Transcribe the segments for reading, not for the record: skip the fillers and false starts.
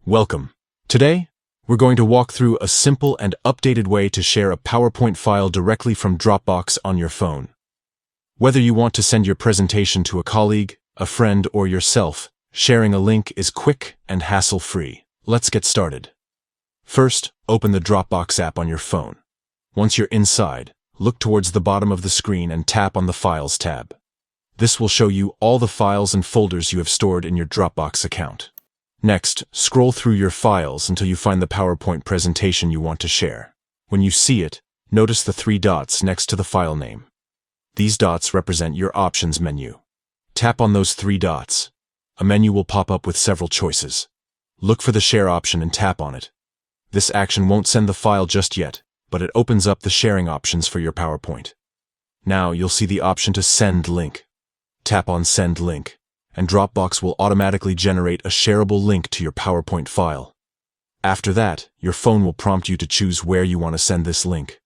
Welcome. Today, we're going to walk through a simple and updated way to share a PowerPoint file directly from Dropbox on your phone. Whether you want to send your presentation to a colleague, a friend, or yourself, sharing a link is quick and hassle-free. Let's get started. First, open the Dropbox app on your phone. Once you're inside, look towards the bottom of the screen and tap on the Files tab. This will show you all the files and folders you have stored in your Dropbox account. Next, scroll through your files until you find the PowerPoint presentation you want to share. When you see it, notice the three dots next to the file name. These dots represent your Options menu. Tap on those three dots. A menu will pop up with several choices. Look for the Share option and tap on it. This action won't send the file just yet, but it opens up the sharing options for your PowerPoint. Now you'll see the option to Send Link. Tap on Send Link, and Dropbox will automatically generate a shareable link to your PowerPoint file. After that, your phone will prompt you to choose where you want to send this link.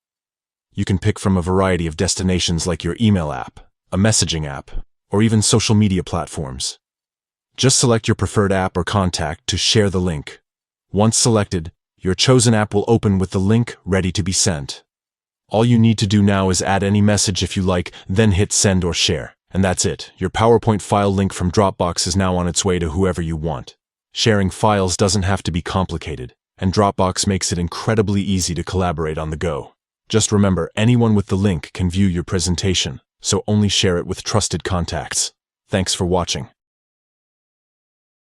You can pick from a variety of destinations like your email app, a messaging app, or even social media platforms. Just select your preferred app or contact to share the link. Once selected, your chosen app will open with the link ready to be sent. All you need to do now is add any message if you like, then hit Send or Share. And that's it. Your PowerPoint file link from Dropbox is now on its way to whoever you want. Sharing files doesn't have to be complicated, and Dropbox makes it incredibly easy to collaborate on the go. Just remember, anyone with the link can view your presentation, so only share it with trusted contacts. Thanks for watching.